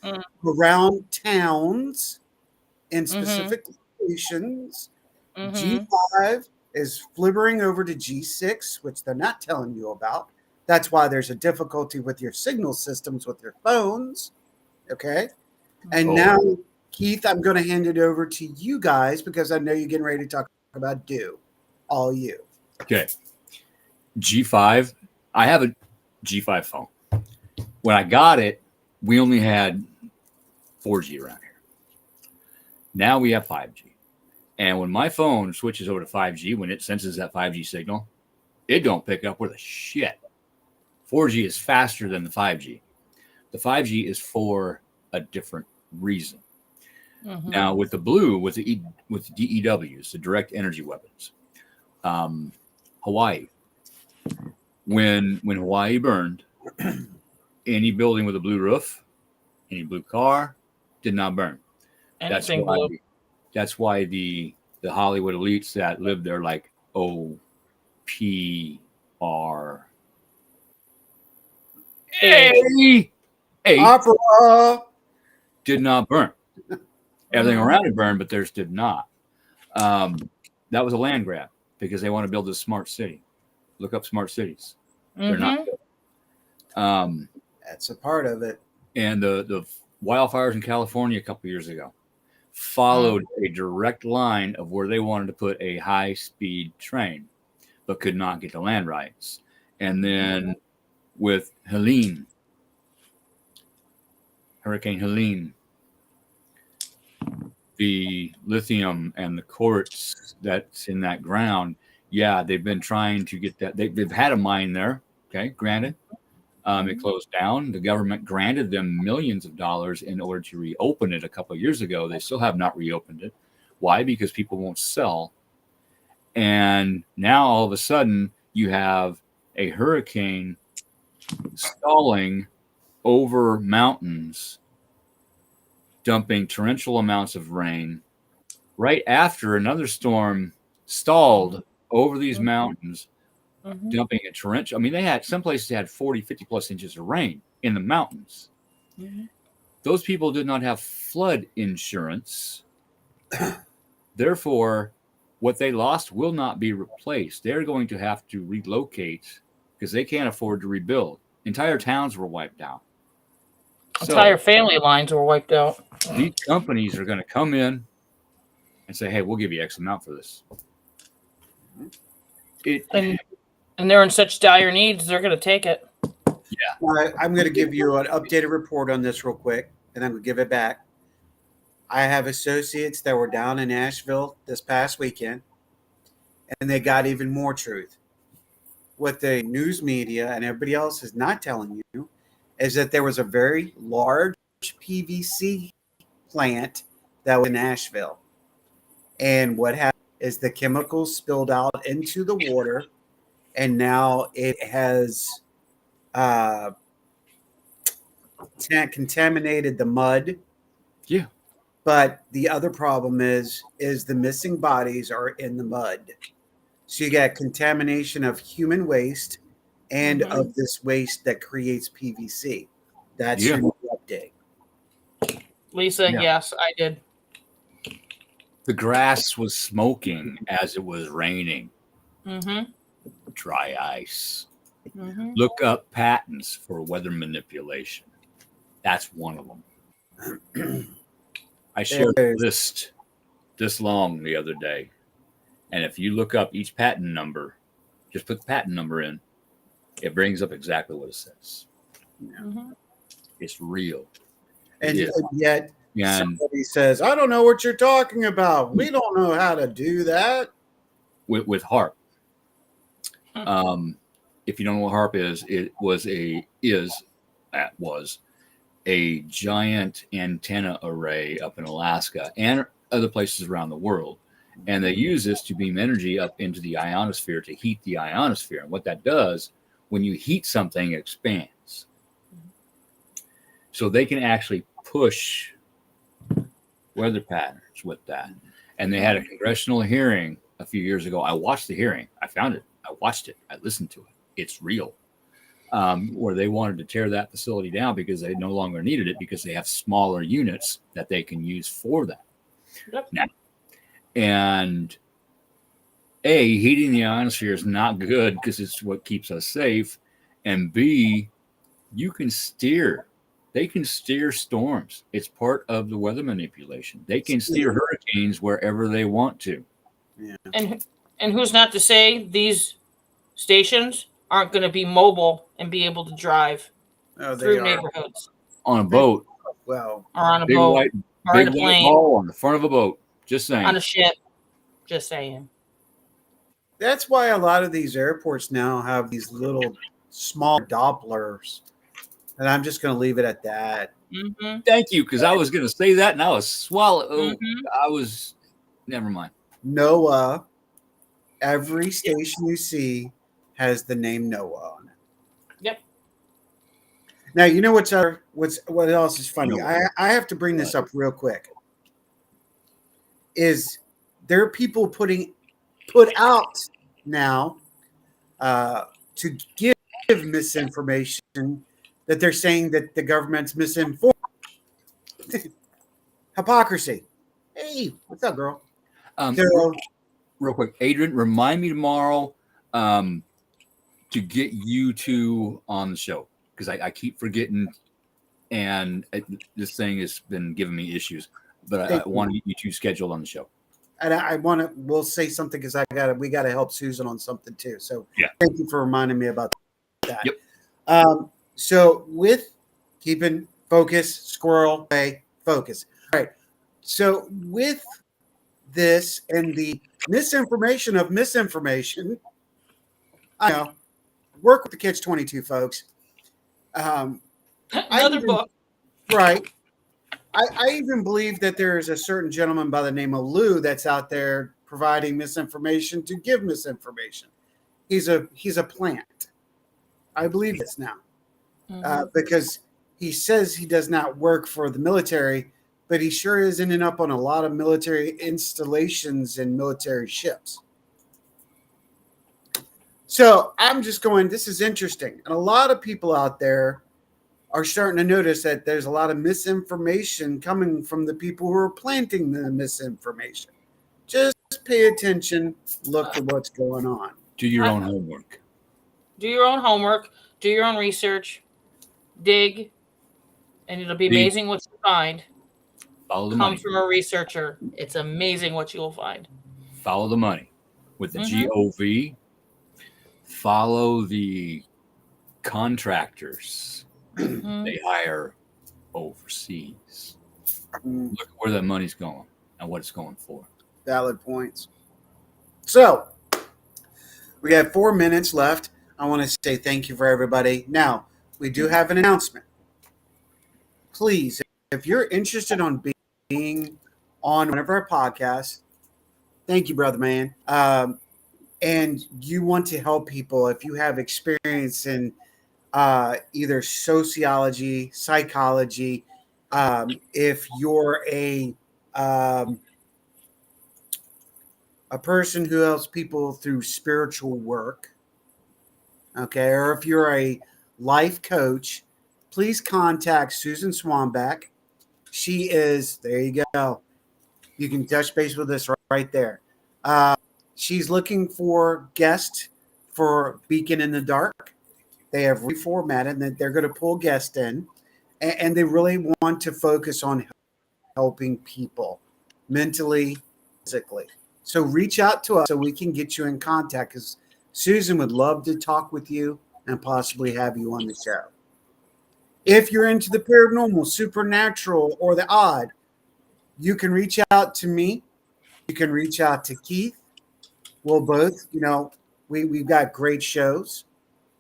around towns in specific locations. G5 is flibbering over to G6, which they're not telling you about. That's why there's a difficulty with your signal systems with your phones. Okay. And now, Keith, I'm going to hand it over to you guys, because I know you're getting ready to talk about all you. Okay. G5. I have a G5 phone. When I got it, we only had 4G around here. Now we have 5G. And when my phone switches over to 5G, when it senses that 5G signal, it don't pick up with a shit. 4G is faster than the 5G. The 5G is for a different reason. Now, with the blue, with the DEWs, the direct energy weapons, Hawaii, when Hawaii burned, any building with a blue roof, any blue car, did not burn. Anything blue. That's why the Hollywood elites that lived there, like OPR, Opera did not burn. Everything around it burned, but theirs did not. That was a land grab, because they want to build a smart city. Look up smart cities. They're not built. That's a part of it. And the wildfires in California a couple years ago followed a direct line of where they wanted to put a high-speed train, but could not get the land rights. And then with Hurricane Helene, the lithium and the quartz that's in that ground, they've been trying to get that. They've had a mine there, okay, granted. It closed down. The government granted them millions of dollars in order to reopen it a couple of years ago. They still have not reopened it. Why? Because people won't sell. And now all of a sudden you have a hurricane stalling over mountains, dumping torrential amounts of rain right after another storm stalled over these mountains, Mhm. dumping a torrential. I mean, they had some places had 40, 50 plus inches of rain in the mountains. Mhm. Those people did not have flood insurance. Therefore, what they lost will not be replaced. They're going to have to relocate because they can't afford to rebuild. Entire towns were wiped out. So Entire family lines were wiped out. these companies are going to come in and say, "Hey, we'll give you X amount for this." And they're in such dire needs, they're going to take it. I'm going to give you an updated report on this real quick, and I'm going to give it back. I have associates that were down in Nashville this past weekend, and they got even more truth. What the news media and everybody else is not telling you is that there was a very large PVC plant that was in Nashville. And what happened is the chemicals spilled out into the water, and now it has contaminated the mud. Yeah. But the other problem is the missing bodies are in the mud. So you got contamination of human waste and of this waste that creates PVC. That's your new update. Lisa, yes, I did. The grass was smoking as it was raining. Mm-hmm. Dry ice. Mm-hmm. Look up patents for weather manipulation. That's one of them. I shared a list this long the other day. And if you look up each patent number, just put the patent number in, it brings up exactly what it says. Mm-hmm. It's real. And It is. yet And somebody says, I don't know what you're talking about. We don't know how to do that. with HARP. If you don't know what HARP is, it was a giant antenna array up in Alaska and other places around the world. And they use this to beam energy up into the ionosphere to heat the ionosphere. And what that does, when you heat something, it expands. So they can actually push weather patterns with that. And they had a congressional hearing a few years ago. I watched the hearing. I found it. I watched it. I listened to it. It's real. Where they wanted to tear that facility down because they no longer needed it because they have smaller units that they can use for that. Yep. Now, and A, heating the ionosphere is not good because it's what keeps us safe. And B, you can steer. They can steer storms. It's part of the weather manipulation. They can steer hurricanes wherever they want to. Yeah. And who's not to say these stations aren't going to be mobile and be able to drive through neighborhoods On a boat. Well, or on a big boat white, or big in a white plane ball on the front of a boat. Just saying. on a ship. Just saying. that's why a lot of these airports now have these little small Dopplers. And I'm just going to leave it at that. Mm-hmm. Thank you, because I was going to say that and I was Mm-hmm. never mind. NOAA, every station you see has the name NOAA on it. Yep. Now, you know what else is funny? NOAA. I have to bring this up real quick. Is there are people put out now to give misinformation that they're saying that the government's misinformed. Hypocrisy. Hey, what's up, girl? Real quick, Adrian, remind me tomorrow to get you two on the show because I keep forgetting, and this thing has been giving me issues. But I want to get you two scheduled on the show. And we'll say something because we got to help Susan on something too. So yeah, thank you for reminding me about that. Yep. So with keeping focus, squirrel way, focus. All right. So with this and the misinformation of misinformation, I know, work with the Kids 22 folks. Another book. Right. I even believe that there is a certain gentleman by the name of Lou that's out there providing misinformation to give misinformation. He's a plant. I believe this now because he says he does not work for the military, but he sure is ending up on a lot of military installations and military ships. So I'm just going, this is interesting. And a lot of people out there are starting to notice that there's a lot of misinformation coming from the people who are planting the misinformation. Just pay attention, look at what's going on. Do your own homework. Do your own homework. Do your own research. Dig. And it'll be Dig. amazing what you find. Follow the Come money. from a researcher. It's amazing what you'll find. Follow the money. With the Mhm. GOV, follow the contractors Mhm. they hire overseas. Mm, Look at where that money's going and what it's going for. valid points. So we have 4 minutes left. I want to say thank you for everybody. Now, we do have an announcement. Please, if you're interested on being on one of our podcasts, thank you, brother man. And you want to help people, if you have experience in either sociology, psychology, if you're a person who helps people through spiritual work, okay, or if you're a life coach, please contact Susan Swanbeck. She is, there you go. You can touch base with us right there. She's looking for guests for Beacon in the Dark. They have reformatted that they're going to pull guests in, and they really want to focus on helping people mentally, physically. So reach out to us so we can get you in contact, because Susan would love to talk with you and possibly have you on the show. If you're into the paranormal, supernatural, or the odd, you can reach out to me. You can reach out to Keith. We'll both, we've got great shows,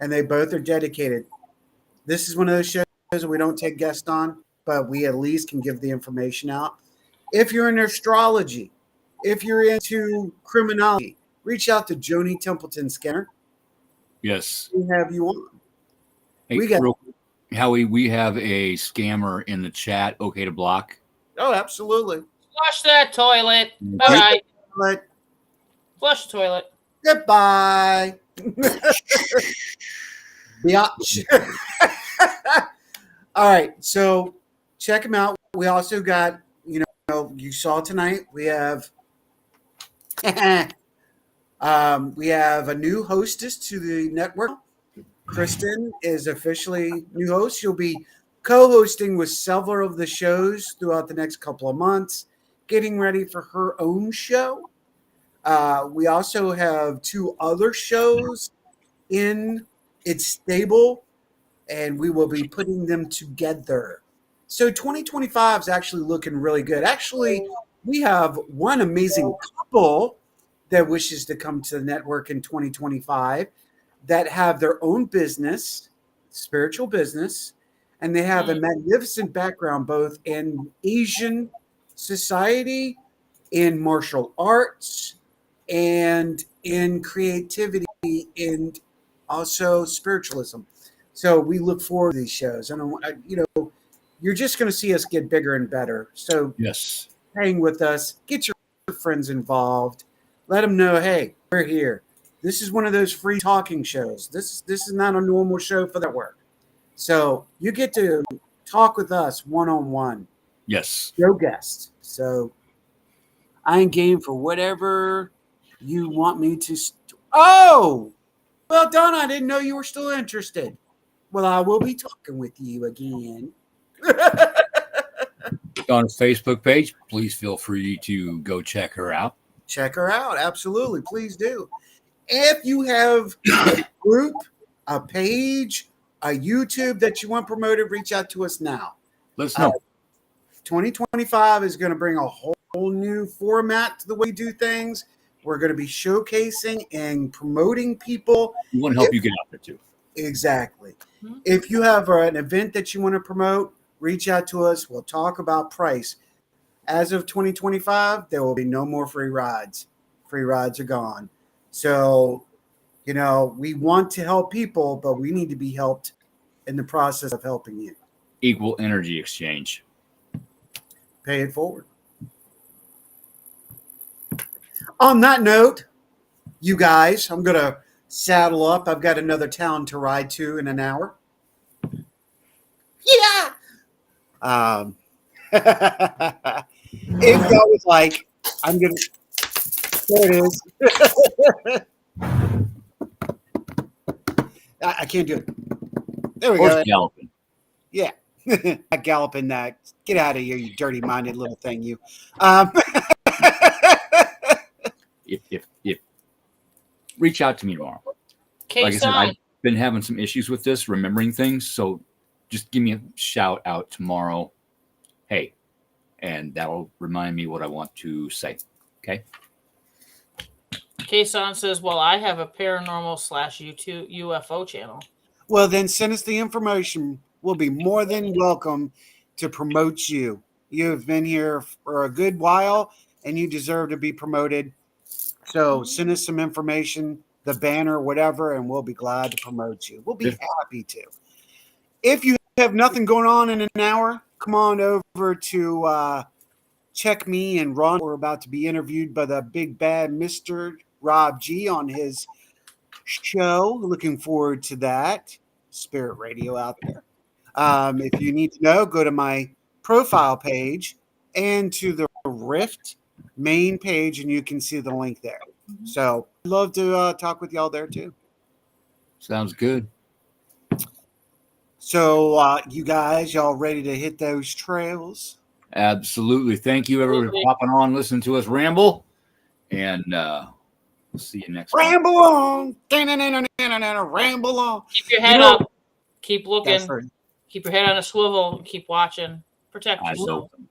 and they both are dedicated. This is one of those shows that we don't take guests on, but we at least can give the information out. If you're in astrology, if you're into criminology, reach out to Joni Templeton Skinner. Yes. We have you on. Hey, We got- real quick, Howie, we have a scammer in the chat. Okay to block. Oh, absolutely. Flush that toilet. Mhm. All right. But Flush the toilet. goodbye. Biatch. All right, so check them out. We also got, you saw tonight, we have we have a new hostess to the network. Kristen is officially new host. She'll be co-hosting with several of the shows throughout the next couple of months, getting ready for her own show. We also have 2 other shows in its stable, and we will be putting them together. So 2025 is actually looking really good. Actually, we have one amazing couple that wishes to come to the network in 2025 that have their own business, spiritual business, and they have a magnificent background both in Asian society, in martial arts, and in creativity, and also spiritualism. So we look forward to these shows, and you're just going to see us get bigger and better. So Yes. hang with us, get your friends involved, let them know, hey, we're here. This is one of those free talking shows. This is not a normal show for the network. So you get to talk with us one-on-one. Yes. No guests. So I'm game for whatever you want me to. Oh, well done. I didn't know you were still interested. Well, I will be talking with you again. On his Facebook page, please feel free to go check her out. Check her out. Absolutely. Please do. If you have a group, a page, a YouTube that you want promoted, reach out to us now. Let us know. 2025 is going to bring a whole new format to the way we do things. We're going to be showcasing and promoting people. We want to help you get out there too. Exactly. Mhm. If you have an event that you want to promote, reach out to us. We'll talk about price. As of 2025, there will be no more free rides. Free rides are gone. So, we want to help people, but we need to be helped in the process of helping you. Equal energy exchange. Pay it forward. On that note, you guys, I'm going to saddle up. I've got another town to ride to in an hour. Yeah. If y'all was like, I'm gonna. There it is. I can't do it. There we Horse go. galloping. Yeah. Galloping that. Get out of here, you dirty minded little thing, you. If reach out to me tomorrow. Okay, Like I said, son. I've been having some issues with this, remembering things. So just give me a shout out tomorrow. Hey, and that'll remind me what I want to say. Okay. Kason says, well, I have a paranormal / UFO channel. Well, then send us the information. We'll be more than welcome to promote you. You have been here for a good while and you deserve to be promoted. So send us some information, the banner, whatever, and we'll be glad to promote you. We'll be happy to. If you have nothing going on in an hour, come on over to Check Me and Ron. We're about to be interviewed by the big bad Mr. Rob G on his show. Looking forward to that. Spirit Radio out there. If you need to know, go to my profile page and to the R.I.F.T main page, and you can see the link there. So I'd love to talk with y'all there too. Sounds good. So you guys, y'all ready to hit those trails? Absolutely. Thank you, everybody, for popping on, listening to us ramble. And we'll see you next time. Ramble on. Ramble on. Keep your head up. Keep looking. That's right. Keep your head on a swivel. Keep watching. Protect Eyes yourself. open.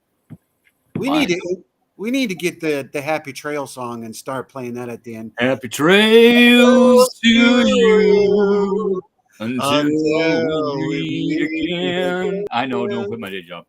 We need to get the Happy Trail song and start playing that at the end. Happy trails to you until we meet again. I know, don't quit my day job.